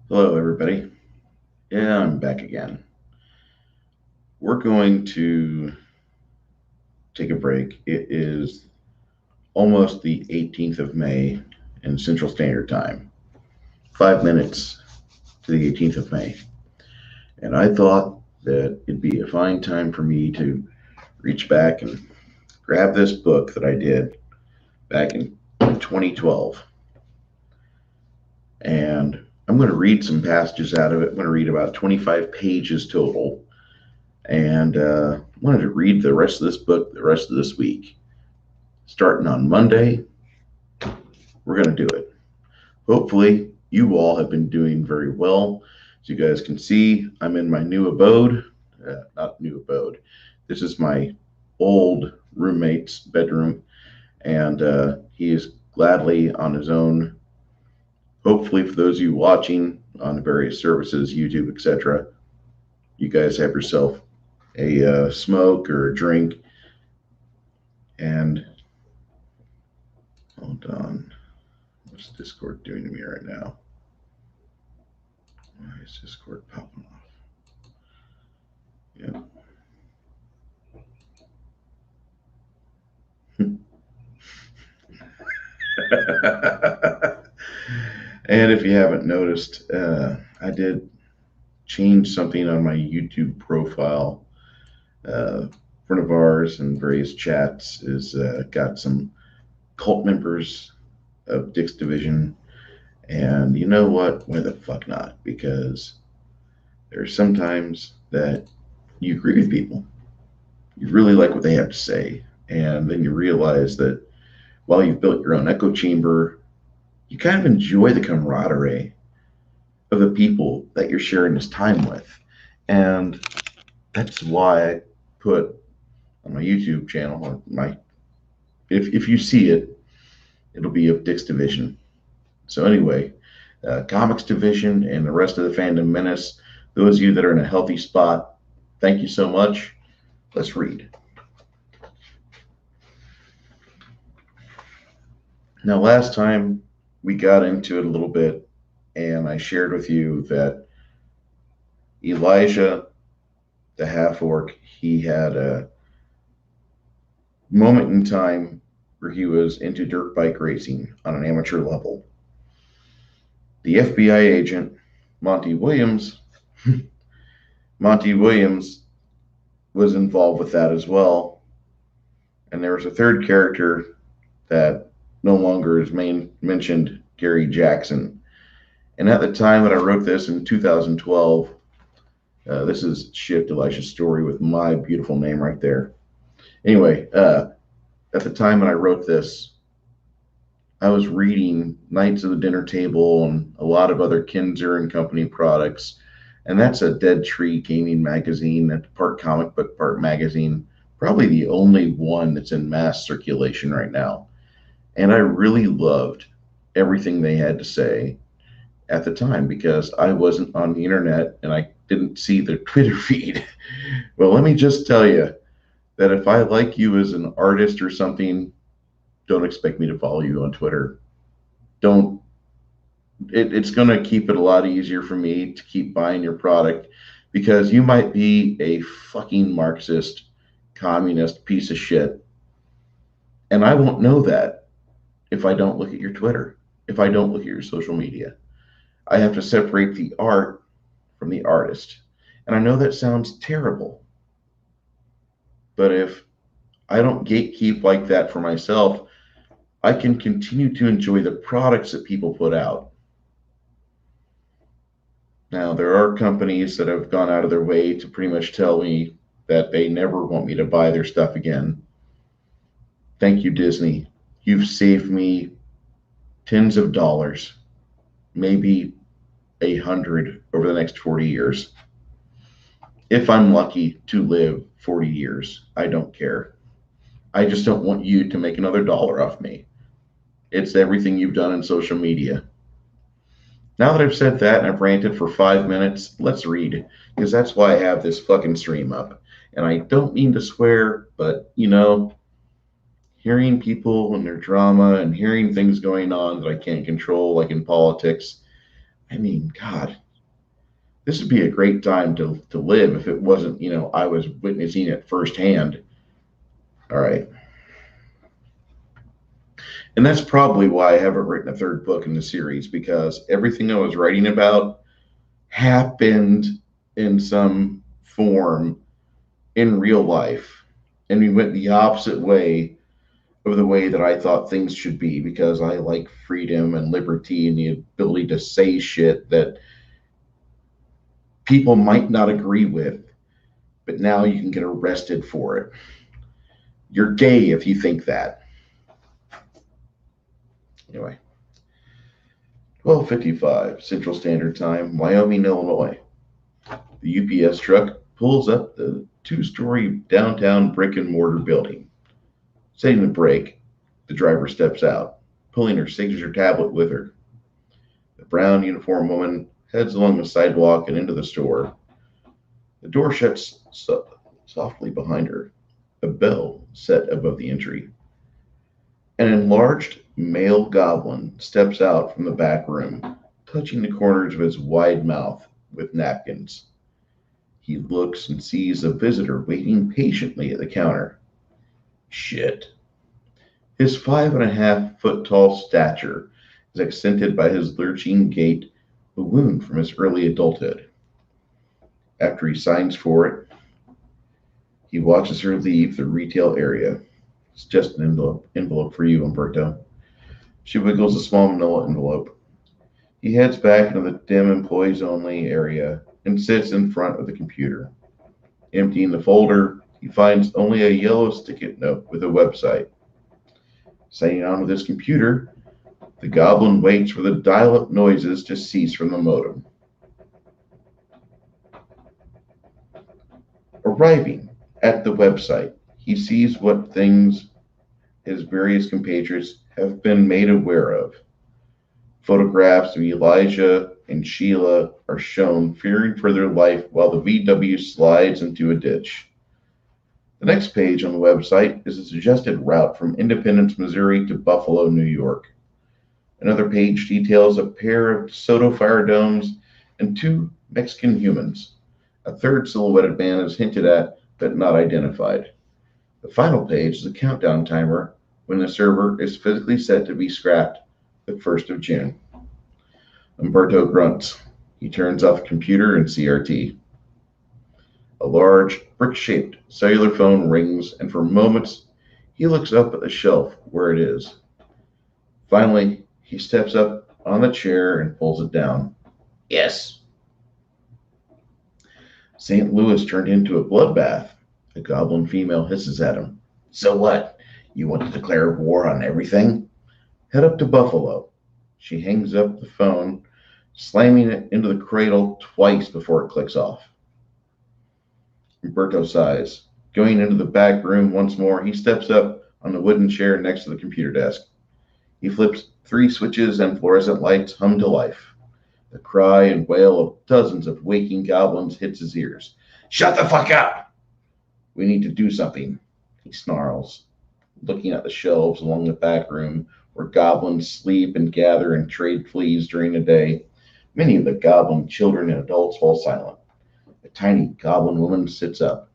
Hello, everybody. Yeah, I'm back again. We're going to take a break. It is almost the 18th of May in Central Standard Time, 5 minutes to the 18th of May. And I thought that it'd be a fine time for me to reach back and grab this book that I did back in 2012. And I'm going to read some passages out of it. I'm going to read about 25 pages total. And wanted to read the rest of this book the rest of this week. Starting on Monday, we're going to do it. Hopefully, you all have been doing very well. As you guys can see, I'm in my new abode. Not new abode. This is my old roommate's bedroom, and he is gladly on his own. Hopefully, for those of you watching on various services, YouTube, etc., you guys have yourself a smoke or a drink. And hold on. What's Discord doing to me right now? Why is Discord popping off? Yeah. And if you haven't noticed, I did change something on my YouTube profile. Friend of ours and various chats is got some cult members of Dick's Division. And you know what? Why the fuck not? Because there's sometimes that you agree with people. You really like what they have to say. And then you realize that while you've built your own echo chamber, you kind of enjoy the camaraderie of the people that you're sharing this time with. And that's why I put on my YouTube channel, or my if you see it, it'll be of Dick's Division. So anyway, Comics Division and the rest of the fandom menace, those of you that are in a healthy spot, thank you so much. Let's read. Now, last time we got into it a little bit, and I shared with you that Elijah, the half orc, he had a moment in time where he was into dirt bike racing on an amateur level. The FBI agent, Monte Williams, Monte Williams was involved with that as well. And there was a third character that no longer is mentioned, Gary Jackson. And at the time that I wrote this in 2012, this is Shift Elisha's story with my beautiful name right there. Anyway, at the time when I wrote this, I was reading Knights of the Dinner Table and a lot of other Kinzer and Company products. And that's a Dead Tree gaming magazine, that's part comic book, part magazine, probably the only one that's in mass circulation right now. And I really loved everything they had to say at the time because I wasn't on the internet and I didn't see their Twitter feed. Well, let me just tell you that if I like you as an artist or something, don't expect me to follow you on Twitter. Don't. It's going to keep it a lot easier for me to keep buying your product because you might be a fucking Marxist, communist piece of shit. And I won't know that if I don't look at your Twitter, if I don't look at your social media. I have to separate the art from the artist. And I know that sounds terrible. But if I don't gatekeep like that for myself, I can continue to enjoy the products that people put out. Now, there are companies that have gone out of their way to pretty much tell me that they never want me to buy their stuff again. Thank you, Disney. You've saved me tens of dollars, maybe 100 over the next 40 years. If I'm lucky to live 40 years, I don't care. I just don't want you to make another dollar off me. It's everything you've done in social media. Now that I've said that and I've ranted for 5 minutes, let's read, because that's why I have this fucking stream up. And I don't mean to swear, but hearing people and their drama and hearing things going on that I can't control, like in politics, I mean, God, this would be a great time to live if it wasn't, I was witnessing it firsthand. All right. And that's probably why I haven't written a third book in the series, because everything I was writing about happened in some form in real life. And we went the opposite way of the way that I thought things should be, because I like freedom and liberty and the ability to say shit that people might not agree with, but now you can get arrested for it. You're gay if you think that. Anyway, 12:55 Central Standard Time, Wyoming, Illinois. The UPS truck pulls up the two-story downtown brick and mortar building. Setting the brake, the driver steps out, pulling her signature tablet with her. The brown uniformed woman heads along the sidewalk and into the store. The door shuts softly behind her. A bell set above the entry. An enlarged male goblin steps out from the back room, touching the corners of his wide mouth with napkins. He looks and sees a visitor waiting patiently at the counter. Shit. His 5.5 foot tall stature is accented by his lurching gait, a wound from his early adulthood. After he signs for it, he watches her leave the retail area. It's just an envelope for you, Umberto. She wiggles a small manila envelope. He heads back into the dim employees only area and sits in front of the computer. Emptying the folder, he finds only a yellow sticky note with a website. Signing on with his computer, the goblin waits for the dial-up noises to cease from the modem. Arriving at the website, he sees what things his various compatriots have been made aware of. Photographs of Elijah and Sheila are shown fearing for their life while the VW slides into a ditch. The next page on the website is a suggested route from Independence, Missouri to Buffalo, New York. Another page details a pair of DeSoto fire domes and two Mexican humans. A third silhouetted man is hinted at but not identified. The final page is a countdown timer when the server is physically set to be scrapped the 1st of June. Umberto grunts. He turns off the computer and CRT. A large, brick-shaped cellular phone rings, and for moments he looks up at the shelf where it is. Finally, he steps up on the chair and pulls it down. Yes. St. Louis turned into a bloodbath. A goblin female hisses at him. So what? You want to declare war on everything? Head up to Buffalo. She hangs up the phone, slamming it into the cradle twice before it clicks off. Umberto sighs. Going into the back room once more, he steps up on the wooden chair next to the computer desk. He flips 3 switches and fluorescent lights hum to life. The cry and wail of dozens of waking goblins hits his ears. Shut the fuck up! We need to do something, he snarls, looking at the shelves along the back room where goblins sleep and gather and trade fleas during the day. Many of the goblin children and adults fall silent. A tiny goblin woman sits up.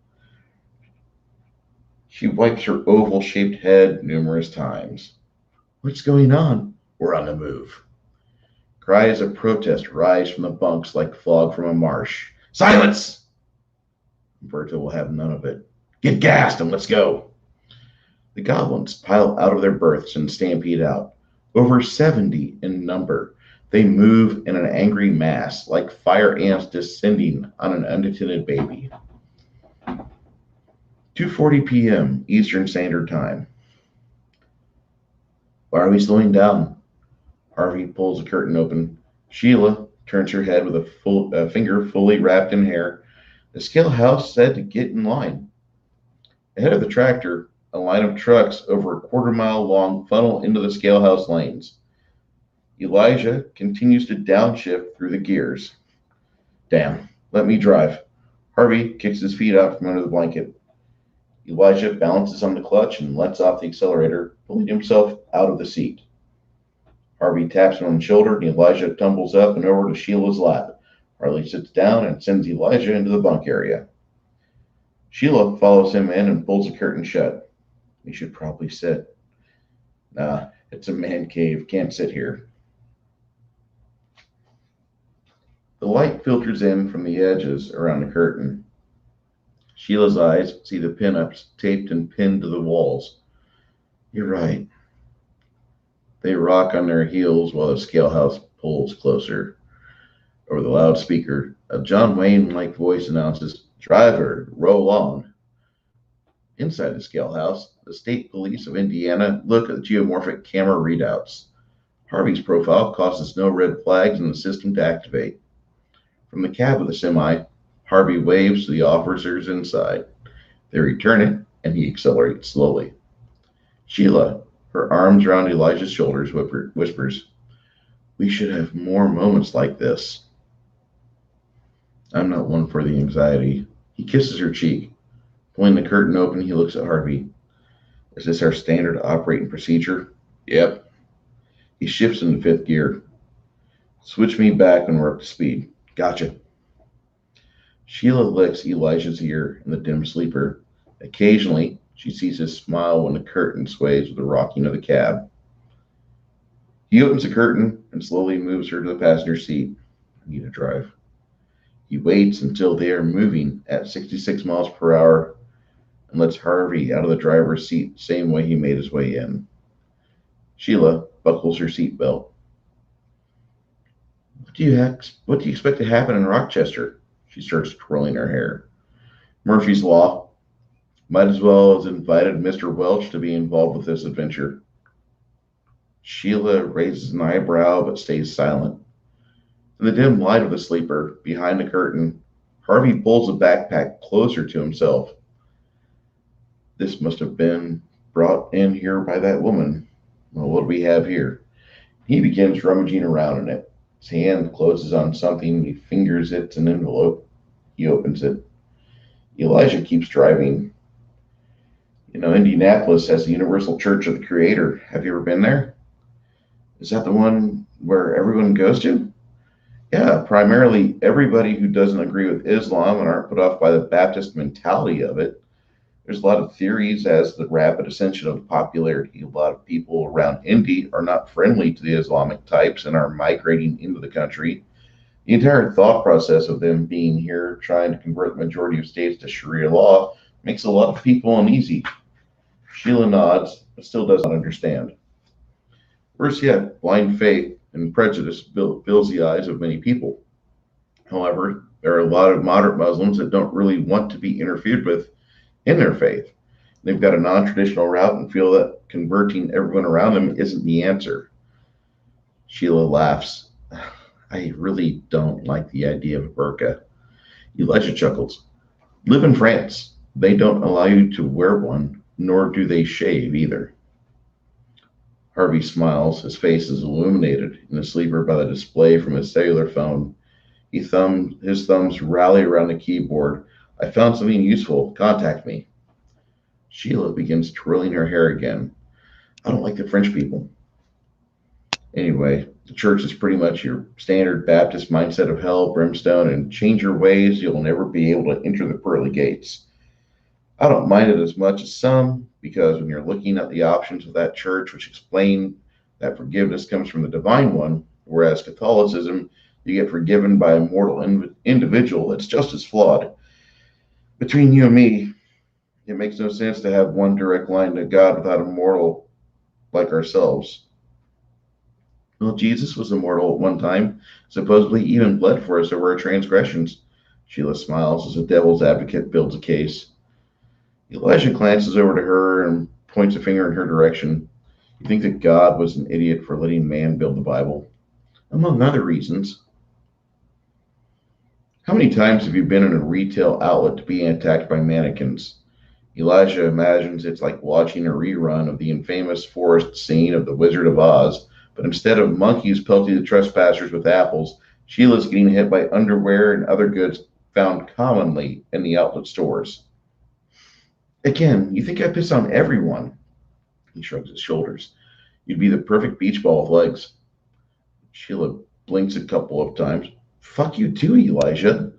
She wipes her oval-shaped head numerous times. What's going on? We're on the move. Cries of protest rise from the bunks like fog from a marsh. Silence! Umberto will have none of it. Get gassed and let's go. The goblins pile out of their berths and stampede out. Over 70 in number, they move in an angry mass like fire ants descending on an unattended baby. 2:40 p.m. Eastern Standard Time. Why are we slowing down? Harvey pulls the curtain open. Sheila turns her head with a finger fully wrapped in hair. The scale house said to get in line. Ahead of the tractor, a line of trucks over a quarter-mile long funnel into the scale house lanes. Elijah continues to downshift through the gears. Damn, let me drive. Harvey kicks his feet out from under the blanket. Elijah balances on the clutch and lets off the accelerator, pulling himself out of the seat. Harvey taps him on the shoulder, and Elijah tumbles up and over to Sheila's lap. Harley sits down and sends Elijah into the bunk area. Sheila follows him in and pulls the curtain shut. We should probably sit. Nah, it's a man cave. Can't sit here. The light filters in from the edges around the curtain. Sheila's eyes see the pinups taped and pinned to the walls. You're right. They rock on their heels while the scale house pulls closer. Over the loudspeaker, a John Wayne-like voice announces, Driver, roll on. Inside the scale house, the state police of Indiana look at the geomorphic camera readouts. Harvey's profile causes no red flags in the system to activate. From the cab of the semi, Harvey waves to the officers inside. They return it, and he accelerates slowly. Sheila, her arms around Elijah's shoulders, whispers, We should have more moments like this. I'm not one for the anxiety. He kisses her cheek. Pulling the curtain open, he looks at Harvey. Is this our standard operating procedure? Yep. He shifts into fifth gear. Switch me back when we're up to speed. Gotcha. Sheila licks Elijah's ear in the dim sleeper. Occasionally, she sees his smile when the curtain sways with the rocking of the cab. He opens the curtain and slowly moves her to the passenger seat. I need to drive. He waits until they are moving at 66 miles per hour and lets Harvey out of the driver's seat the same way he made his way in. Sheila buckles her seatbelt. What do you expect to happen in Rochester? She starts twirling her hair. Murphy's Law. Might as well have invited Mr. Welch to be involved with this adventure. Sheila raises an eyebrow but stays silent. In the dim light of the sleeper, behind the curtain, Harvey pulls the backpack closer to himself. This must have been brought in here by that woman. Well, what do we have here? He begins rummaging around in it. His hand closes on something. He fingers it. It's an envelope. He opens it. Elijah keeps driving. Indianapolis has the Universal Church of the Creator. Have you ever been there? Is that the one where everyone goes to? Yeah, primarily everybody who doesn't agree with Islam and aren't put off by the Baptist mentality of it. There's a lot of theories as the rapid ascension of popularity. A lot of people around Indy are not friendly to the Islamic types and are migrating into the country. The entire thought process of them being here, trying to convert the majority of states to Sharia law, makes a lot of people uneasy. Sheila nods, but still does not understand. Worse yet, blind faith and prejudice fills the eyes of many people. However, there are a lot of moderate Muslims that don't really want to be interfered with in their faith. They've got a non-traditional route and feel that converting everyone around them isn't the answer. Sheila laughs. I really don't like the idea of a burqa. Elijah chuckles. Live in France. They don't allow you to wear one, nor do they shave either. Harvey smiles. His face is illuminated in the sleeper by the display from his cellular phone. His thumbs rally around the keyboard. I found something useful. Contact me. Sheila begins twirling her hair again. I don't like the French people. Anyway, the church is pretty much your standard Baptist mindset of hell, brimstone, and change your ways, you'll never be able to enter the pearly gates. I don't mind it as much as some, because when you're looking at the options of that church, which explain that forgiveness comes from the divine one, whereas Catholicism, you get forgiven by a mortal individual that's just as flawed. Between you and me, it makes no sense to have one direct line to God without a mortal like ourselves. Well, Jesus was immortal at one time, supposedly even bled for us over our transgressions. Sheila smiles as a devil's advocate builds a case. Elijah glances over to her and points a finger in her direction. You think that God was an idiot for letting man build the Bible? Among other reasons. How many times have you been in a retail outlet being attacked by mannequins? Elijah imagines it's like watching a rerun of the infamous forest scene of The Wizard of Oz, but instead of monkeys pelting the trespassers with apples, Sheila's getting hit by underwear and other goods found commonly in the outlet stores. Again, you think I piss on everyone? He shrugs his shoulders. You'd be the perfect beach ball with legs. Sheila blinks a couple of times. Fuck you too, Elijah.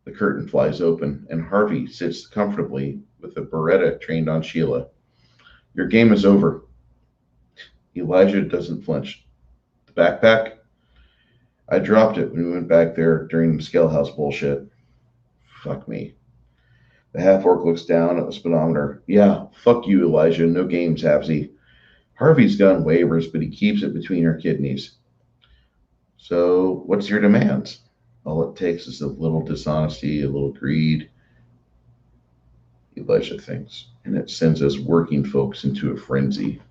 The curtain flies open, and Harvey sits comfortably with the Beretta trained on Sheila. Your game is over. Elijah doesn't flinch. The backpack? I dropped it when we went back there during the scale house bullshit. Fuck me. The half orc looks down at the speedometer. Yeah, fuck you, Elijah. No games, Hapsy. Harvey's gun wavers, but he keeps it between her kidneys. So, what's your demands? All it takes is a little dishonesty, a little greed, Elijah thinks, and it sends us working folks into a frenzy.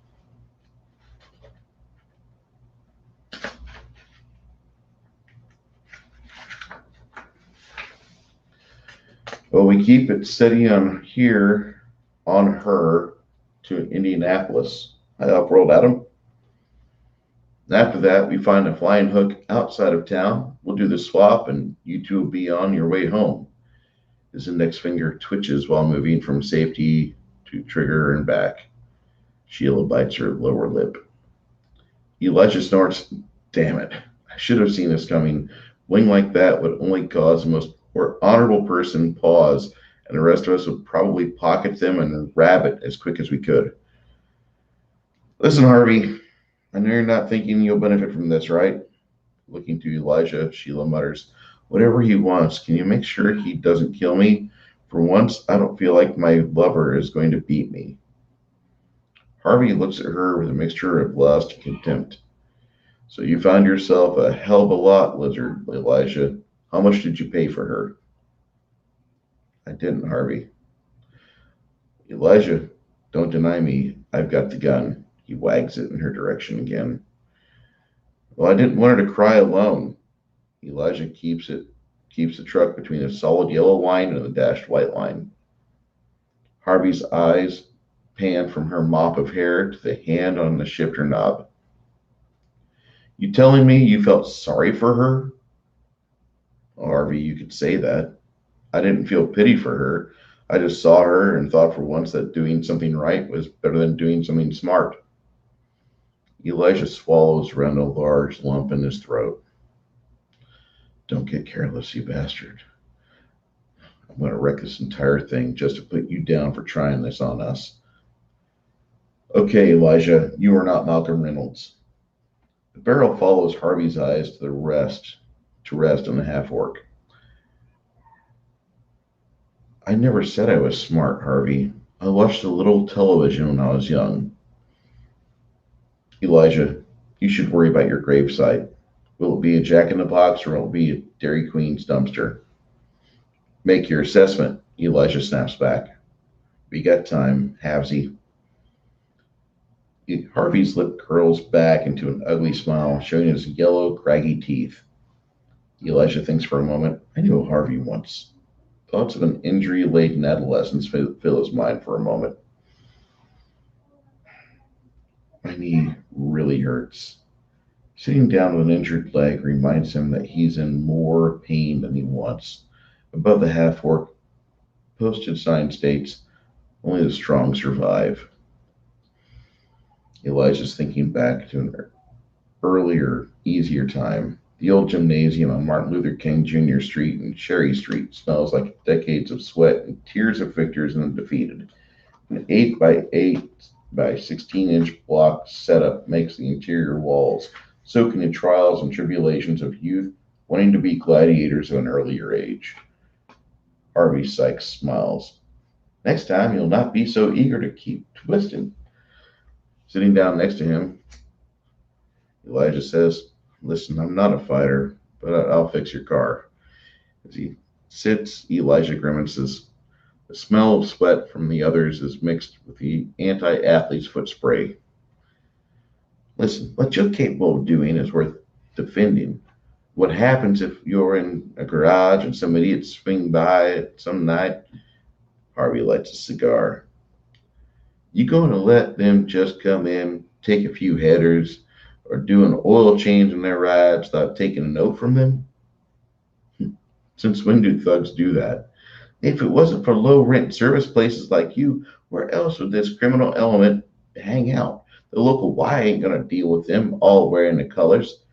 Well, we keep it steady on here, on her, to Indianapolis. Hi, Upworld, Adam. After that, we find a flying hook outside of town. We'll do the swap, and you two will be on your way home. His index finger twitches while moving from safety to trigger and back. Sheila bites her lower lip. Elijah snorts. Damn it. I should have seen this coming. Wing like that would only cause the most honorable person pause, and the rest of us would probably pocket them and grab it as quick as we could. Listen, Harvey, I know you're not thinking you'll benefit from this, right? Looking to Elijah, Sheila mutters, whatever he wants, can you make sure he doesn't kill me? For once, I don't feel like my lover is going to beat me. Harvey looks at her with a mixture of lust and contempt. So you found yourself a hell of a lot, lizard, Elijah. How much did you pay for her? I didn't, Harvey. Elijah, don't deny me. I've got the gun. He wags it in her direction again. Well, I didn't want her to cry alone. Elijah keeps the truck between a solid yellow line and a dashed white line. Harvey's eyes pan from her mop of hair to the hand on the shifter knob. You telling me you felt sorry for her? Oh, Harvey, you could say that. I didn't feel pity for her. I just saw her and thought for once that doing something right was better than doing something smart. Elijah swallows around a large lump in his throat. Don't get careless, you bastard. I'm going to wreck this entire thing just to put you down for trying this on us. Okay, Elijah, you are not Malcolm Reynolds. The barrel follows Harvey's eyes to rest on the half-orc. I never said I was smart, Harvey. I watched a little television when I was young. Elijah, you should worry about your gravesite. Will it be a Jack-in-the-Box or will it be a Dairy Queen's dumpster? Make your assessment, Elijah snaps back. We got time, Havesy. Harvey's lip curls back into an ugly smile, showing his yellow, craggy teeth. Elijah thinks for a moment. I knew Harvey once. Thoughts of an injury-laden adolescence fill his mind for a moment. My knee really hurts. Sitting down with an injured leg reminds him that he's in more pain than he wants. Above the half-orc postage sign states, only the strong survive. Elijah's thinking back to an earlier, easier time. The old gymnasium on Martin Luther King Jr. Street and Cherry Street smells like decades of sweat and tears of victors and the defeated. An 8 by 8 by 16-inch block setup makes the interior walls, soaking in trials and tribulations of youth wanting to be gladiators of an earlier age. Harvey Sykes smiles. Next time, you'll not be so eager to keep twisting. Sitting down next to him, Elijah says, listen, I'm not a fighter, but I'll fix your car. As he sits, Elijah grimaces. The smell of sweat from the others is mixed with the anti-athlete's foot spray. Listen, what you're capable of doing is worth defending. What happens if you're in a garage and some idiots swing by some night? Harvey lights a cigar. You going to let them just come in, take a few headers, or do an oil change in their rides without taking a note from them? Since when do thugs do that? If it wasn't for low rent service places like you, where else would this criminal element hang out? The local Y ain't gonna deal with them all wearing the colors.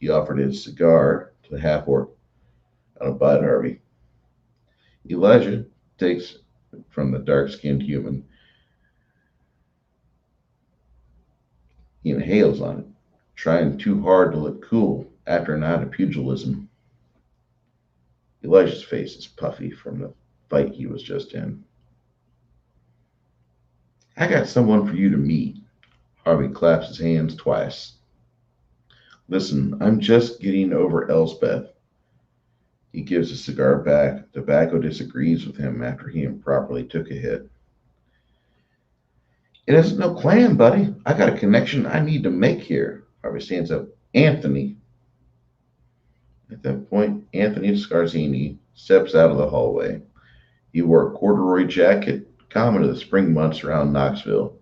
He offered his cigar to the half orc. "I don't bite, Harvey." Elijah takes it from the dark skinned human. He inhales on it, trying too hard to look cool after a night of pugilism. Elijah's face is puffy from the fight he was just in. "I got someone for you to meet." Harvey claps his hands twice. "Listen, I'm just getting over Elsbeth." He gives his cigar back. Tobacco disagrees with him after he improperly took a hit. "It isn't no clan, buddy. I got a connection I need to make here." Harvey stands up. "Anthony." At that point, Anthony Scarzini steps out of the hallway. He wore a corduroy jacket, common to the spring months around Knoxville.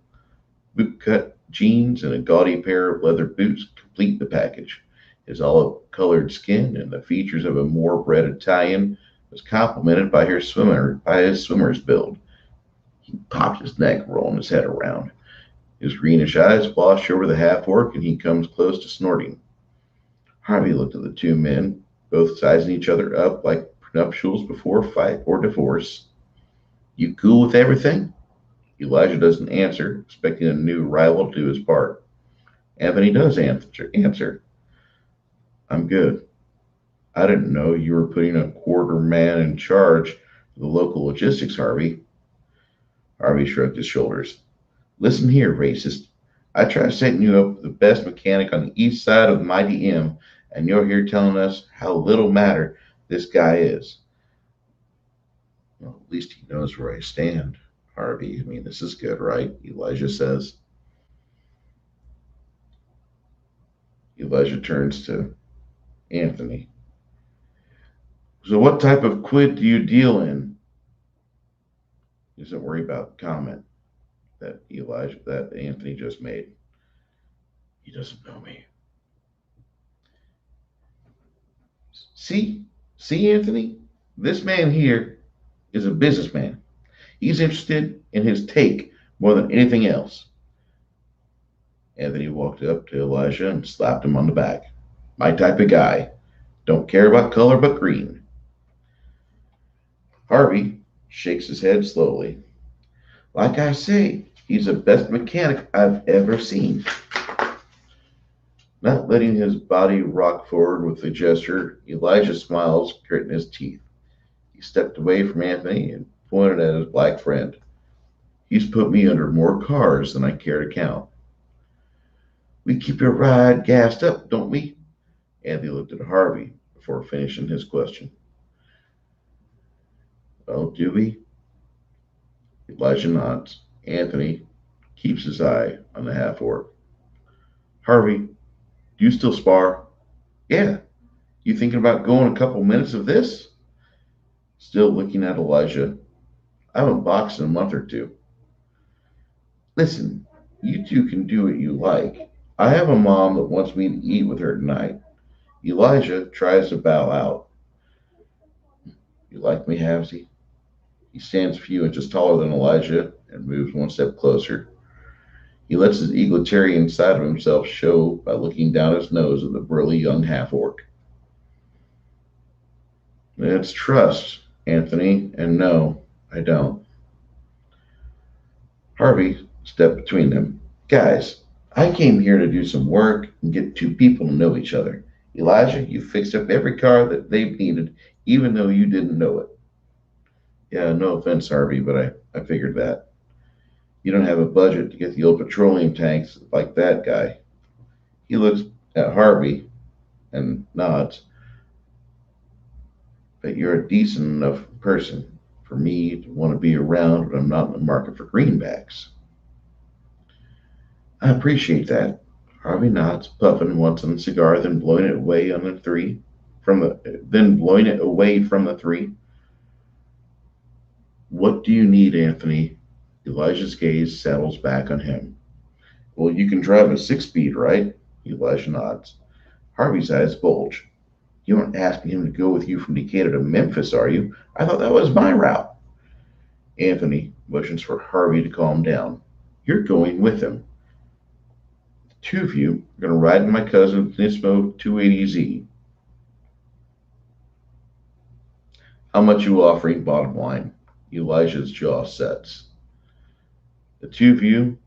Bootcut jeans and a gaudy pair of leather boots complete the package. His olive-colored skin and the features of a more-bred Italian was complemented by his swimmer's build. He popped his neck, rolling his head around. His greenish eyes wash over the half-orc, and he comes close to snorting. Harvey looked at the two men, both sizing each other up like prenuptials before fight or divorce. "You cool with everything?" Elijah doesn't answer, expecting a new rival to do his part. Anthony does answer. "I'm good. I didn't know you were putting a quarter man in charge of the local logistics, Harvey." Harvey shrugged his shoulders. "Listen here, racist. I tried setting you up with the best mechanic on the east side of the mighty M, and you're here telling us how little matter this guy is." "Well, at least he knows where I stand, Harvey. I mean, this is good, right?" Elijah says. Elijah turns to Anthony. "So what type of quid do you deal in?" He doesn't worry about the comment that Anthony just made. "He doesn't know me." See, Anthony? This man here is a businessman. He's interested in his take more than anything else. Anthony walked up to Elijah and slapped him on the back. "My type of guy. Don't care about color but green." Harvey shakes his head slowly. "Like I say, he's the best mechanic I've ever seen." Not letting his body rock forward with a gesture, Elijah smiles, gritting his teeth. He stepped away from Anthony and pointed at his black friend. "He's put me under more cars than I care to count." "We keep your ride gassed up, don't we?" Anthony looked at Harvey before finishing his question. "Oh, do we?" Elijah nods. Anthony keeps his eye on the half-orc. "Harvey, do you still spar?" "Yeah. You thinking about going a couple minutes of this?" Still looking at Elijah. "I haven't boxed in a month or two." "Listen, you two can do what you like. I have a mom that wants me to eat with her tonight." Elijah tries to bow out. "You like me, Havsy?" He stands a few inches taller than Elijah and moves one step closer. He lets his egalitarian side of himself show by looking down his nose at the burly young half-orc. "It's trust, Anthony, and no, I don't." Harvey stepped between them. "Guys, I came here to do some work and get two people to know each other. Elijah, you fixed up every car that they've needed, even though you didn't know it." "Yeah, no offense, Harvey, but I figured that. You don't have a budget to get the old petroleum tanks like that guy." He looks at Harvey and nods. "But you're a decent enough person for me to want to be around when I'm not in the market for greenbacks." "I appreciate that." Harvey nods, puffing once on the cigar, then blowing it away on the three. Then blowing it away from the three. "What do you need, Anthony?" Elijah's gaze settles back on him. "Well, you can drive a 6-speed, right?" Elijah nods. Harvey's eyes bulge. "You aren't asking him to go with you from Decatur to Memphis, are you? I thought that was my route." Anthony motions for Harvey to calm down. "You're going with him." Two of you are going to ride in my cousin Nismo 280Z. How much you offering, bottom line? Elijah's jaw sets. The two of you,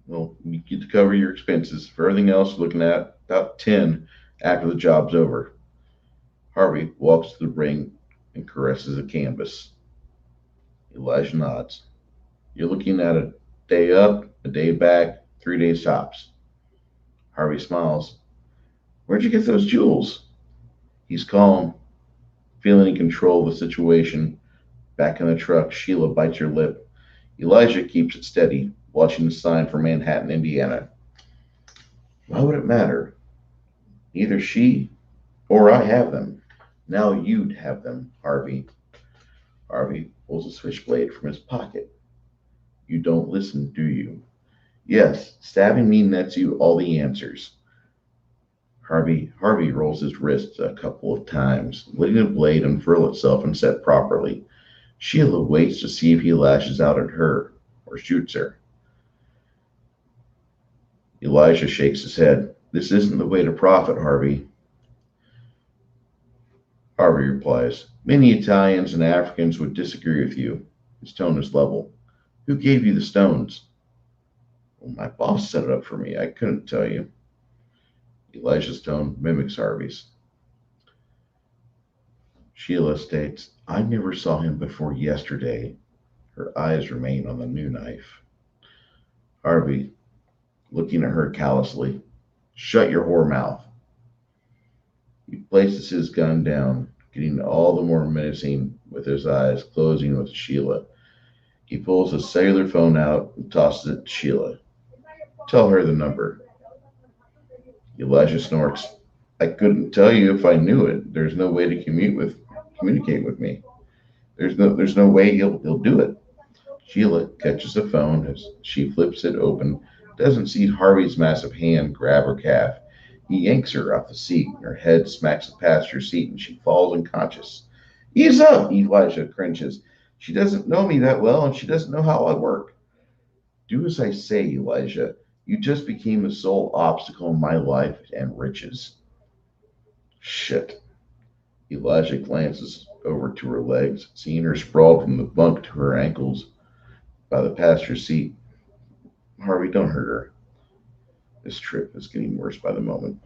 well, you get to cover your expenses. For everything else, looking at about 10 after the job's over. Harvey walks to the ring and caresses the canvas. Elijah nods. You're looking at a day up, a day back, 3 days tops. Harvey smiles. Where'd you get those jewels? He's calm, feeling in control of the situation. Back in the truck, Sheila bites her lip. Elijah keeps it steady, watching the sign for Manhattan, Indiana. Why would it matter? Neither she or I have them. Now you'd have them, Harvey. Harvey pulls a switchblade from his pocket. You don't listen, do you? Yes, stabbing me nets you all the answers. Harvey rolls his wrists a couple of times, letting the blade unfurl itself and set properly. Sheila waits to see if he lashes out at her or shoots her. Elijah shakes his head. This isn't the way to profit, Harvey. Harvey replies, many Italians and Africans would disagree with you. His tone is level. Who gave you the stones? Well, my boss set it up for me. I couldn't tell you. Elijah's tone mimics Harvey's. Sheila states, I never saw him before yesterday. Her eyes remain on the new knife. Harvey, looking at her callously, shut your whore mouth. He places his gun down, getting all the more menacing with his eyes closing with Sheila. He pulls his cellular phone out and tosses it to Sheila. Tell her the number. Elijah snorts. I couldn't tell you if I knew it. There's no way to communicate with me. There's no way he'll do it. Sheila catches the phone as she flips it open, doesn't see Harvey's massive hand grab her calf. He yanks her off the seat. Her head smacks the passenger seat and she falls unconscious. Ease up, Elijah cringes. She doesn't know me that well and she doesn't know how I work. Do as I say, Elijah. You just became the sole obstacle in my life and riches. Shit. Elijah glances over to her legs, seeing her sprawled from the bunk to her ankles by the passenger seat. Harvey, don't hurt her. This trip is getting worse by the moment.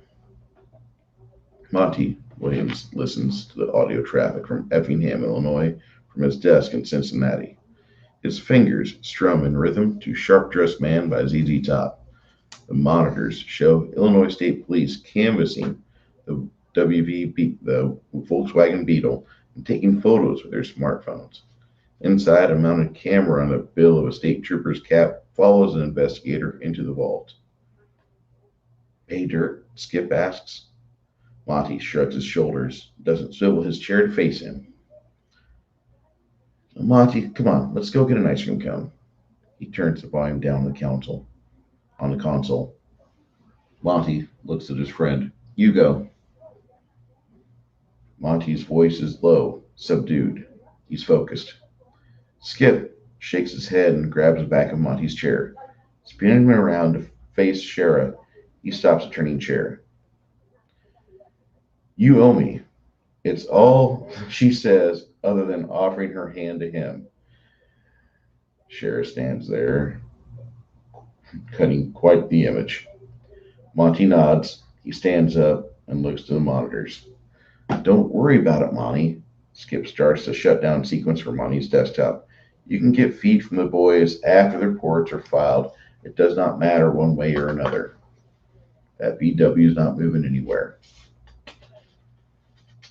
Monte Williams listens to the audio traffic from Effingham, Illinois, from his desk in Cincinnati. His fingers strum in rhythm to Sharp Dressed Man by ZZ Top. The monitors show Illinois State Police canvassing the the Volkswagen Beetle, and taking photos with their smartphones. Inside, a mounted camera on the bill of a state trooper's cap follows an investigator into the vault. Hey, Dirk, Skip asks. Monty shrugs his shoulders, doesn't swivel his chair to face him. Monty, come on, let's go get an ice cream cone. He turns the volume down on the console. Monty looks at his friend. You go. Monty's voice is low, subdued. He's focused. Skip shakes his head and grabs the back of Monty's chair. Spinning him around to face Shara, he stops the turning chair. You owe me. It's all she says other than offering her hand to him. Shara stands there, cutting quite the image. Monty nods. He stands up and looks to the monitors. Don't worry about it, Monty. Skip starts the shutdown sequence for Monty's desktop. You can get feed from the boys after the reports are filed. It does not matter one way or another. That VW is not moving anywhere.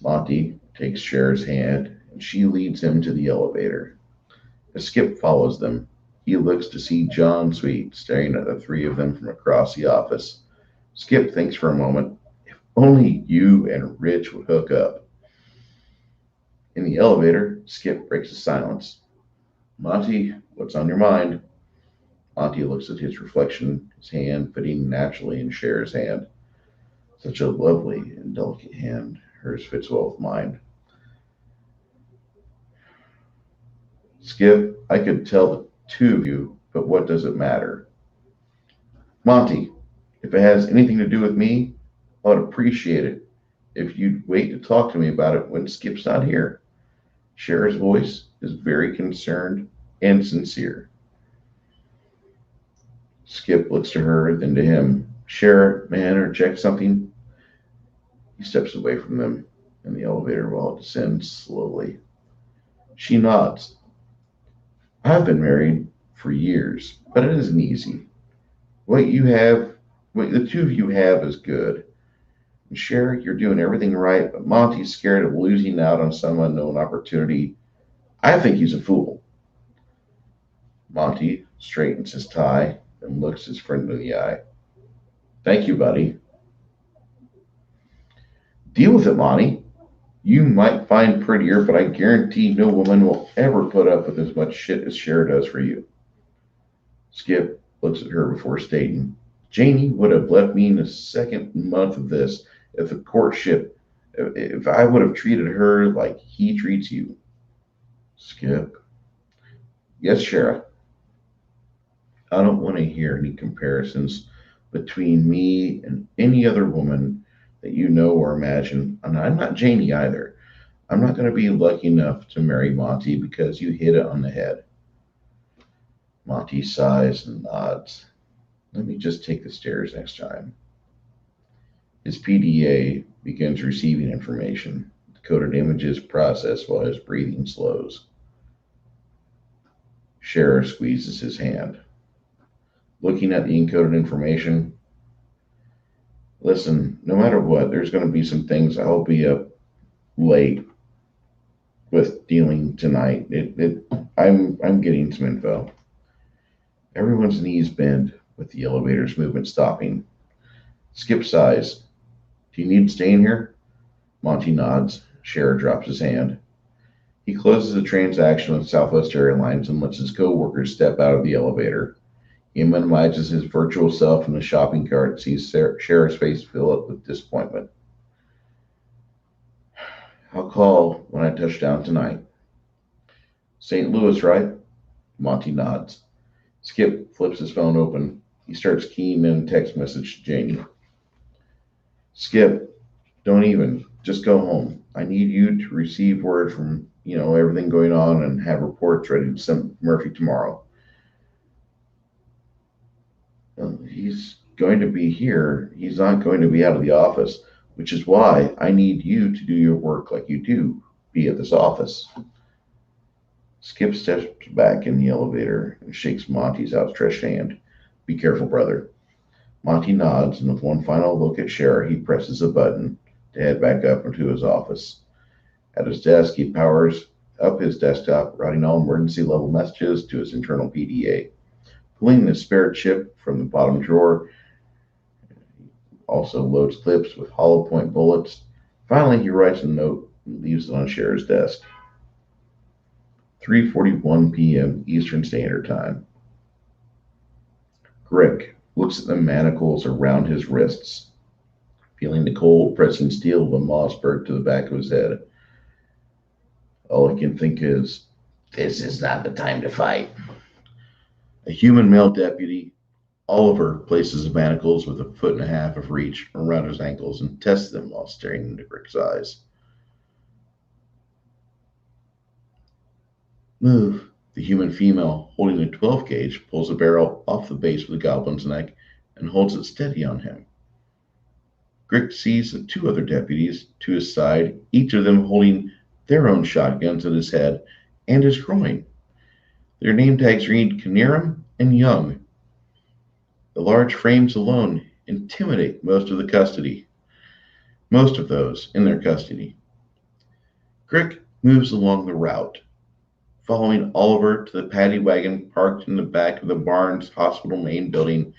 Monty takes Cher's hand and she leads him to the elevator. As Skip follows them, he looks to see John Sweet staring at the three of them from across the office. Skip thinks for a moment, if only you and Rich would hook up. In the elevator, Skip breaks the silence. Monty, what's on your mind? Monty looks at his reflection, his hand fitting naturally in Cher's hand. Such a lovely and delicate hand. Hers fits well with mine. Skip, I could tell the two of you, but what does it matter? Monty, If it has anything to do with me, I would appreciate it if you'd wait to talk to me about it when Skip's not here. Cher's voice is very concerned and sincere. Skip looks to her, then to him. Cher, may I interject something? He steps away from them in the elevator while it descends slowly. She nods. I've been married for years, but it isn't easy. What you have, what the two of you have is good. And Cher, you're doing everything right, but Monty's scared of losing out on some unknown opportunity. I think he's a fool. Monty straightens his tie and looks his friend in the eye. Thank you, buddy. Deal with it, Monty. You might find prettier, but I guarantee no woman will ever put up with as much shit as Cher does for you. Skip looks at her before stating, Janie would have left me in the second month of this if the courtship, if I would have treated her like he treats you. Skip. Yes, Shara. I don't want to hear any comparisons between me and any other woman that you know or imagine. And I'm not Janie either. I'm not going to be lucky enough to marry Monty because you hit it on the head. Monty sighs and nods. Let me just take the stairs next time. His PDA begins receiving information. The coded images process while his breathing slows. Sheriff squeezes his hand. Looking at the encoded information, listen, no matter what, there's going to be some things I'll be up late with dealing tonight. I'm getting some info. Everyone's knees bend with the elevator's movement stopping. Skip sighs. Do you need to stay in here? Monty nods. Sheriff drops his hand. He closes the transaction with Southwest Airlines and lets his co-workers step out of the elevator. He minimizes his virtual self in the shopping cart and sees Sheriff's face fill up with disappointment. I'll call when I touch down tonight. St. Louis, right? Monty nods. Skip flips his phone open. He starts keying in a text message to Janie. Skip, don't even. Just go home. I need you to receive word from, everything going on and have reports ready to send Murphy tomorrow. He's going to be here. He's not going to be out of the office, which is why I need you to do your work like you do, be at this office. Skip steps back in the elevator and shakes Monty's outstretched hand. Be careful, brother. Monty nods, and with one final look at Cher, he presses a button to head back up into his office. At his desk, he powers up his desktop, routing all emergency level messages to his internal PDA. Pulling the spare chip from the bottom drawer, also loads clips with hollow point bullets. Finally, he writes a note and leaves it on Cher's desk. 3:41 p.m. Eastern Standard Time. Grick looks at the manacles around his wrists, feeling the cold, pressing steel of a Mossberg to the back of his head. All he can think is, this is not the time to fight. A human male deputy, Oliver, places the manacles with a foot and a half of reach around his ankles and tests them while staring into Grick's eyes. Move. The human female, holding a 12 gauge, pulls a barrel off the base of the goblin's neck and holds it steady on him. Grick sees the two other deputies to his side, each of them holding their own shotguns at his head and his groin. Their name tags read Knierim and Young. The large frames alone intimidate most of those in their custody. Grick moves along the route, following Oliver to the paddy wagon parked in the back of the Barnes Hospital main building.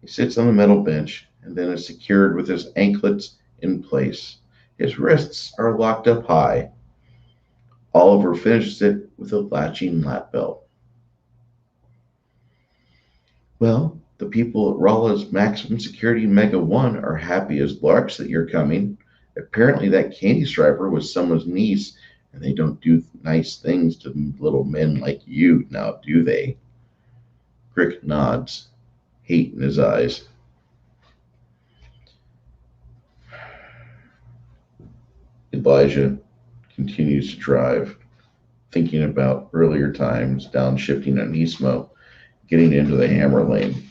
He sits on the metal bench and then is secured with his anklets in place. His wrists are locked up high. Oliver finishes it with a latching lap belt. Well, the people at Rolla's Maximum Security Mega 1 are happy as larks that you're coming. Apparently that candy striper was someone's niece, and they don't do nice things to little men like you, now do they? Grick nods, hate in his eyes. Elijah continues to drive, thinking about earlier times downshifting at Nismo, getting into the hammer lane.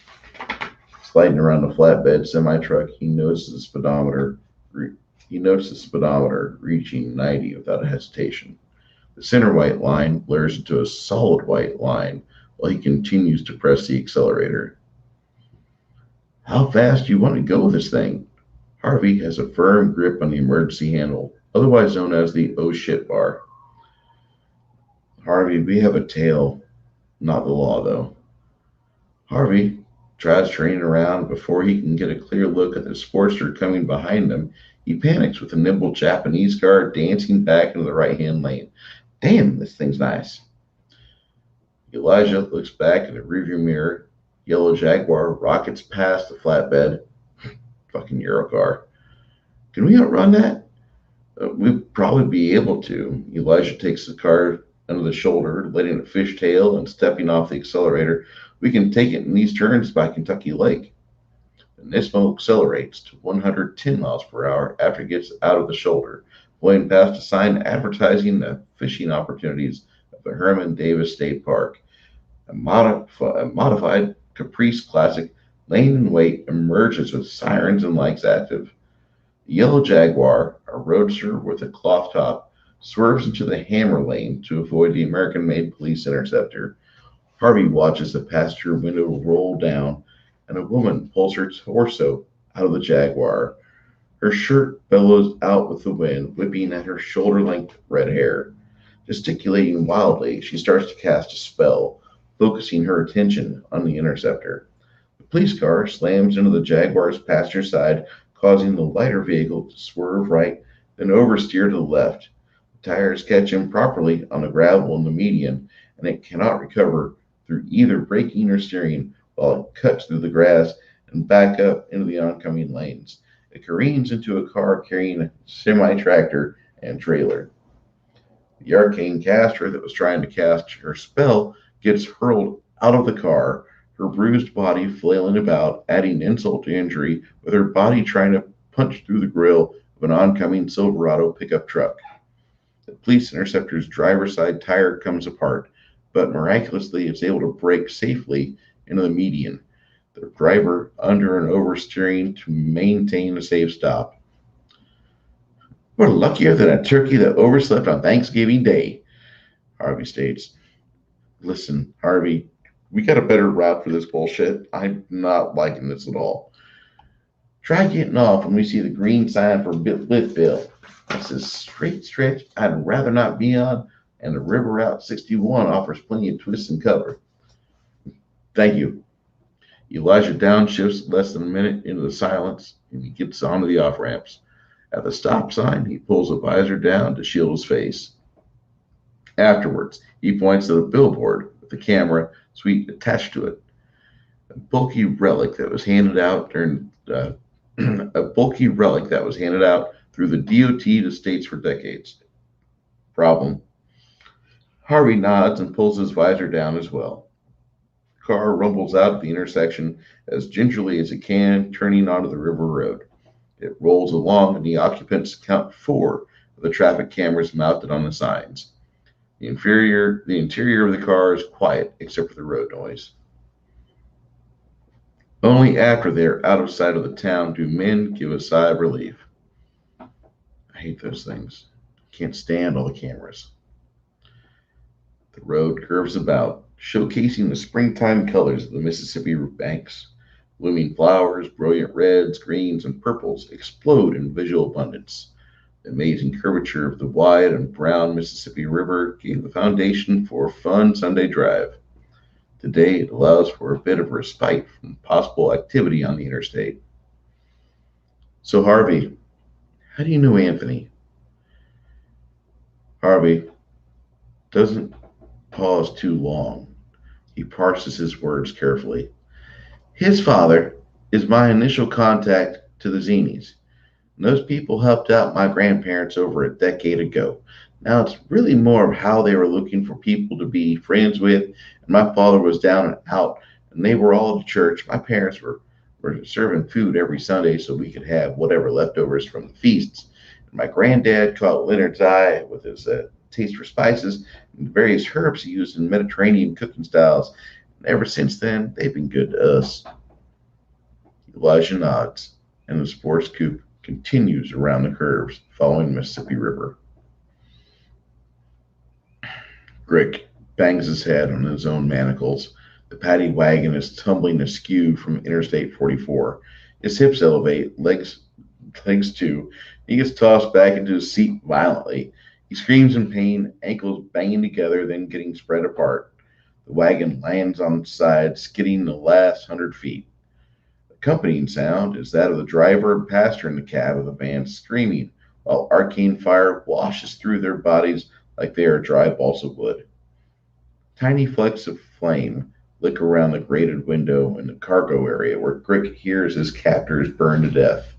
Sliding around the flatbed semi-truck, he notes the speedometer reaching 90 without hesitation. The center white line blurs into a solid white line while he continues to press the accelerator. How fast do you want to go with this thing? Harvey has a firm grip on the emergency handle, otherwise known as the oh shit bar. Harvey, we have a tail, not the law though. Harvey tries turning around. Before he can get a clear look at the Sportster coming behind him, he panics with a nimble Japanese car dancing back into the right-hand lane. Damn, this thing's nice. Elijah looks back in the rearview mirror. Yellow Jaguar rockets past the flatbed. Fucking Eurocar. Can we outrun that? We'd probably be able to. Elijah takes the car under the shoulder, letting it fishtail and stepping off the accelerator. We can take it in these turns by Kentucky Lake. The Nismo accelerates to 110 miles per hour after it gets out of the shoulder, going past a sign advertising the fishing opportunities of the Herman Davis State Park. A modified Caprice Classic laying in wait emerges with sirens and lights active. The yellow Jaguar, a roadster with a cloth top, swerves into the hammer lane to avoid the American-made police interceptor. Harvey watches the passenger window roll down, and a woman pulls her torso out of the Jaguar. Her shirt billows out with the wind, whipping at her shoulder-length red hair. Gesticulating wildly, she starts to cast a spell, focusing her attention on the interceptor. The police car slams into the Jaguar's passenger side, causing the lighter vehicle to swerve right, then oversteer to the left. The tires catch improperly on the gravel in the median, and it cannot recover through either braking or steering while it cuts through the grass and back up into the oncoming lanes. It careens into a car carrying a semi-tractor and trailer. The arcane caster that was trying to cast her spell gets hurled out of the car, her bruised body flailing about, adding insult to injury, with her body trying to punch through the grill of an oncoming Silverado pickup truck. The police interceptor's driver's side tire comes apart, but miraculously it's able to brake safely into the median, the driver under and oversteering to maintain a safe stop. We're luckier than a turkey that overslept on Thanksgiving Day, Harvey states. Listen, Harvey, we got a better route for this bullshit. I'm not liking this at all. Try getting off when we see the green sign for Blitzville. It's a straight stretch I'd rather not be on, and the River Route 61 offers plenty of twists and cover. Thank you. Elijah downshifts less than a minute into the silence, and he gets onto the off-ramps. At the stop sign, he pulls a visor down to shield his face. Afterwards, he points to the billboard with the camera suite attached to it. A bulky relic that was handed out through the DOT to states for decades. Problem. Harvey nods and pulls his visor down as well. The car rumbles out at the intersection as gingerly as it can, turning onto the river road. It rolls along, and the occupants count 4 of the traffic cameras mounted on the signs. The interior of the car is quiet except for the road noise. Only after they are out of sight of the town do men give a sigh of relief. I hate those things. Can't stand all the cameras. The road curves about, showcasing the springtime colors of the Mississippi banks. Blooming flowers, brilliant reds, greens, and purples explode in visual abundance. The amazing curvature of the wide and brown Mississippi River gave the foundation for a fun Sunday drive. Today, it allows for a bit of respite from possible activity on the interstate. So, Harvey, how do you know Anthony? Harvey doesn't pause too long. He parses his words carefully. His father is my initial contact to the Zenies. And those people helped out my grandparents over a decade ago. Now it's really more of how they were looking for people to be friends with. And my father was down and out, and they were all at church. My parents were serving food every Sunday so we could have whatever leftovers from the feasts. My granddad caught Leonard's eye with his taste for spices and the various herbs he used in Mediterranean cooking styles. And ever since then, they've been good to us. Elijah nods, and the sports coupe continues around the curves, following the Mississippi River. Grick bangs his head on his own manacles. The paddy wagon is tumbling askew from Interstate 44. His hips elevate, legs too. He gets tossed back into his seat violently. He screams in pain, ankles banging together, then getting spread apart. The wagon lands on its side, skidding the last 100 feet. Accompanying sound is that of the driver and passenger in the cab of the van screaming, while arcane fire washes through their bodies like they are dry balsa wood. Tiny flecks of flame lick around the grated window in the cargo area where Grick hears his captors burn to death.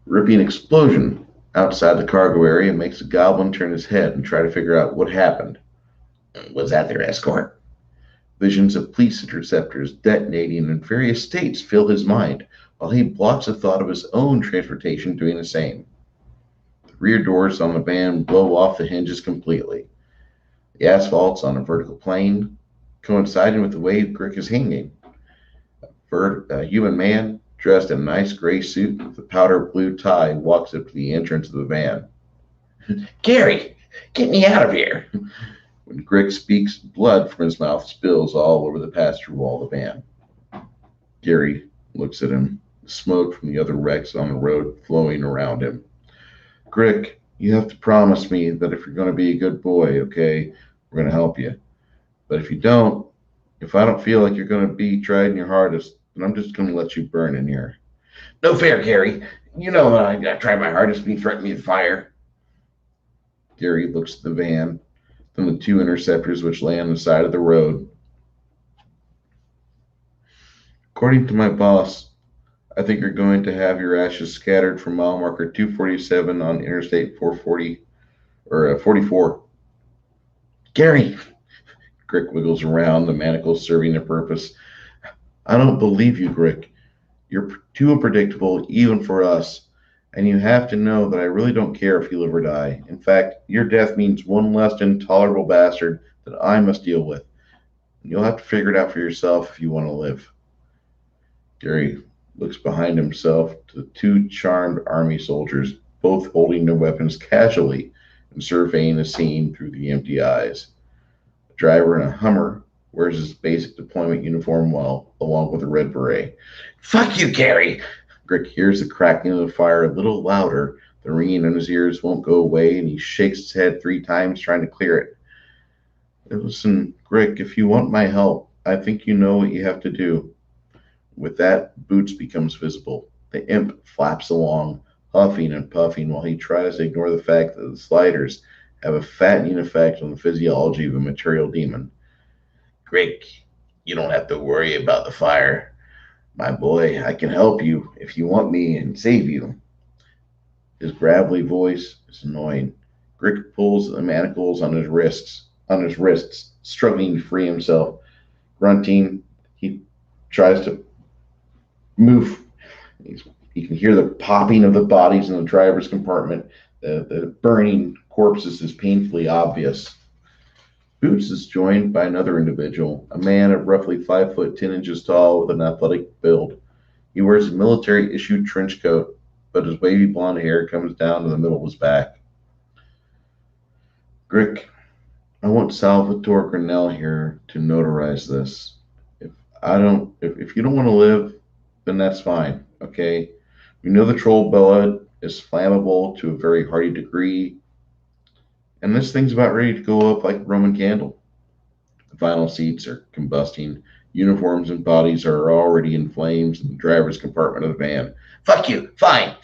Ripping explosion outside the cargo area makes the goblin turn his head and try to figure out what happened. Was that their escort? Visions of police interceptors detonating in various states fill his mind, while he blocks the thought of his own transportation doing the same. The rear doors on the van blow off the hinges completely. The asphalt's on a vertical plane, coinciding with the way Grick is hanging. A human man, dressed in a nice gray suit with a powder blue tie, walks up to the entrance of the van. Gary, get me out of here! When Grick speaks, blood from his mouth spills all over the passenger wall of the van. Gary looks at him, the smoke from the other wrecks on the road flowing around him. Grick, you have to promise me that if you're going to be a good boy, okay, we're going to help you. But if you don't, if I don't feel like you're going to be trying your hardest, then I'm just going to let you burn in here. No fair, Gary. You know I tried my hardest and you threatened me with fire. Gary looks at the van, then the two interceptors which lay on the side of the road. According to my boss, I think you're going to have your ashes scattered from mile marker 247 on Interstate 440 or 44. Gary! Grick wiggles around, the manacles serving their purpose. I don't believe you, Grick. You're too unpredictable, even for us. And you have to know that I really don't care if you live or die. In fact, your death means one less intolerable bastard that I must deal with. You'll have to figure it out for yourself if you want to live. Gary looks behind himself to the two charmed army soldiers, both holding their weapons casually and surveying the scene through the empty eyes. The driver in a Hummer wears his basic deployment uniform well, along with a red beret. Fuck you, Gary! Grick hears the crackling of the fire a little louder. The ringing in his ears won't go away, and he shakes his head 3 times, trying to clear it. Listen, Grick, if you want my help, I think you know what you have to do. With that, Boots becomes visible. The imp flaps along, huffing and puffing, while he tries to ignore the fact that the sliders have a fattening effect on the physiology of a material demon. Grick, you don't have to worry about the fire. My boy, I can help you if you want me and save you. His gravelly voice is annoying. Grick pulls the manacles on his wrists, struggling to free himself. Grunting, he tries to move. He can hear the popping of the bodies in the driver's compartment. The burning corpses is painfully obvious. Boots is joined by another individual, a man of roughly 5 foot 10 inches tall with an athletic build. He wears a military-issued trench coat, but his wavy blonde hair comes down to the middle of his back. Grick, I want Salvatore Grinnell here to notarize this. If you don't want to live, then that's fine, okay? We know the troll blood is flammable to a very hardy degree, and this thing's about ready to go up like a Roman candle. The vinyl seats are combusting. Uniforms and bodies are already in flames in the driver's compartment of the van. Fuck you! Fine!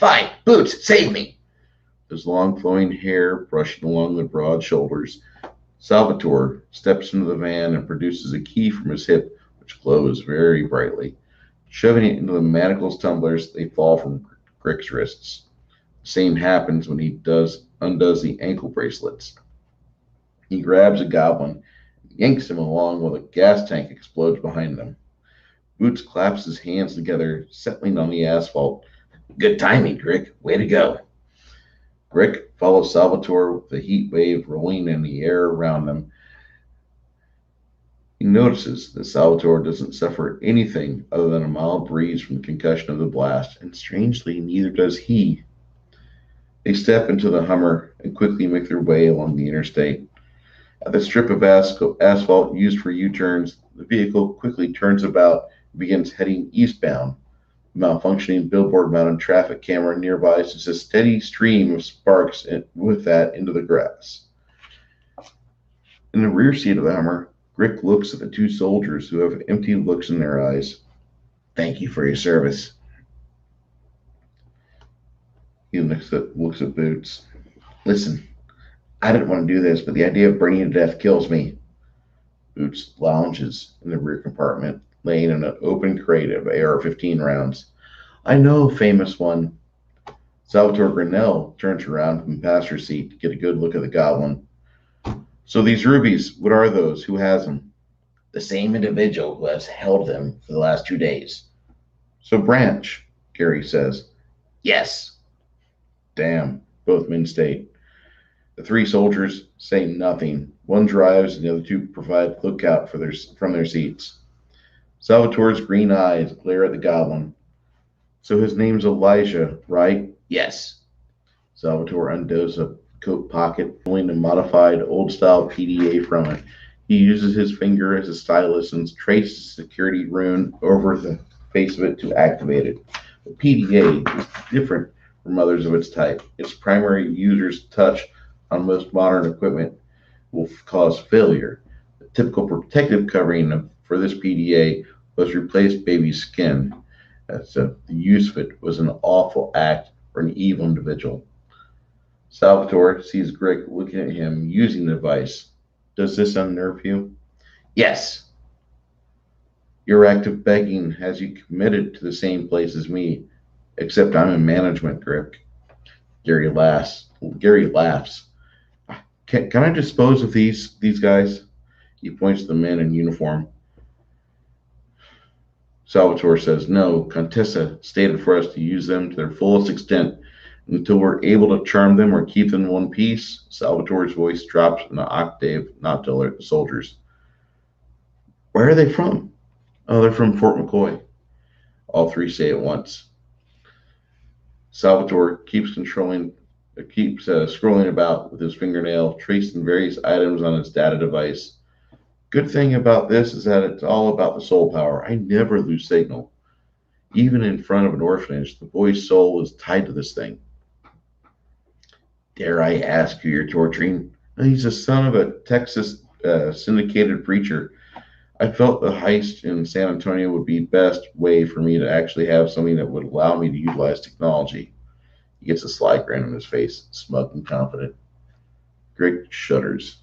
Boots, save me! His long flowing hair brushing along the broad shoulders, Salvatore steps into the van and produces a key from his hip, which glows very brightly. Shoving it into the manacles tumblers, they fall from Grick's wrists. The same happens when he undoes the ankle bracelets. He grabs a goblin, yanks him along while a gas tank explodes behind them. Boots claps his hands together, settling on the asphalt. Good timing, Grick. Way to go. Grick follows Salvatore with the heat wave rolling in the air around them. He notices that Salvatore doesn't suffer anything other than a mild breeze from the concussion of the blast, and strangely, neither does he. They step into the Hummer and quickly make their way along the interstate. At the strip of asphalt used for U-turns, the vehicle quickly turns about and begins heading eastbound. The malfunctioning billboard-mounted traffic camera nearby sends a steady stream of sparks with that into the grass. In the rear seat of the Hummer, Rick looks at the two soldiers who have empty looks in their eyes. Thank you for your service. He looks at Boots. Listen, I didn't want to do this, but the idea of burning to death kills me. Boots lounges in the rear compartment, laying in an open crate of AR-15 rounds. I know, famous one. Salvatore Grinnell turns around from the passenger seat to get a good look at the goblin. So these rubies, what are those? Who has them? The same individual who has held them for the last 2 days. So Branch, Gary says. Yes. Damn, both men state. The three soldiers say nothing. One drives and the other two provide lookout from their seats. Salvatore's green eyes glare at the goblin. So his name's Elijah, right? Yes. Salvatore undoes a coat pocket, pulling a modified old-style PDA from it. He uses his finger as a stylus and traces a security rune over the face of it to activate it. The PDA is different from others of its type. Its primary user's touch on most modern equipment will cause failure. The typical protective covering for this PDA was replaced baby's skin. So the use of it was an awful act for an evil individual. Salvatore sees Greg looking at him using the device. Does this unnerve you? Yes. Your act of begging has you committed to the same place as me, except I'm in management, Greg. Gary laughs. Can I dispose of these guys? He points to the men in uniform. Salvatore says, no, Contessa stated for us to use them to their fullest extent until we're able to charm them or keep them in one piece. Salvatore's voice drops an octave not to alert the soldiers. Where are they from? Oh, they're from Fort McCoy. All three say at once. Salvatore keeps scrolling about with his fingernail, tracing various items on his data device. Good thing about this is that it's all about the soul power. I never lose signal. Even in front of an orphanage, the boy's soul is tied to this thing. Dare I ask who you're torturing? He's the son of a Texas syndicated preacher. I felt the heist in San Antonio would be the best way for me to actually have something that would allow me to utilize technology. He gets a sly grin on his face, smug and confident. Greg shudders.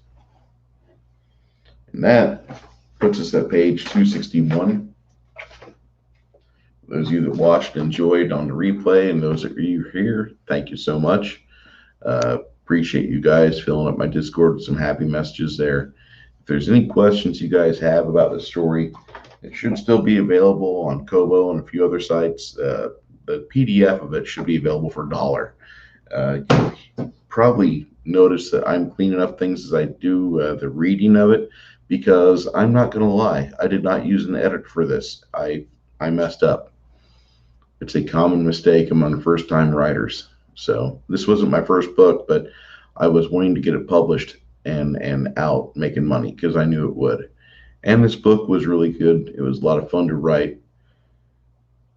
And that puts us at page 261. Those of you that watched and enjoyed on the replay, and those of you here, thank you so much. Appreciate you guys filling up my Discord with some happy messages there. If there's any questions you guys have about the story, it should still be available on Kobo and a few other sites. The PDF of it should be available for $1. You probably notice that I'm cleaning up things as I do the reading of it, because I'm not going to lie, I did not use an edit for this. I messed up. It's a common mistake among first-time writers. So this wasn't my first book, but I was wanting to get it published and out making money because I knew it would. And this book was really good. It was a lot of fun to write.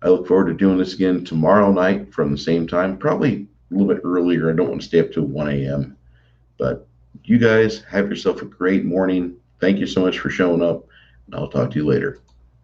I look forward to doing this again tomorrow night from the same time, probably a little bit earlier. I don't want to stay up till 1 a.m. But you guys have yourself a great morning. Thank you so much for showing up, and I'll talk to you later.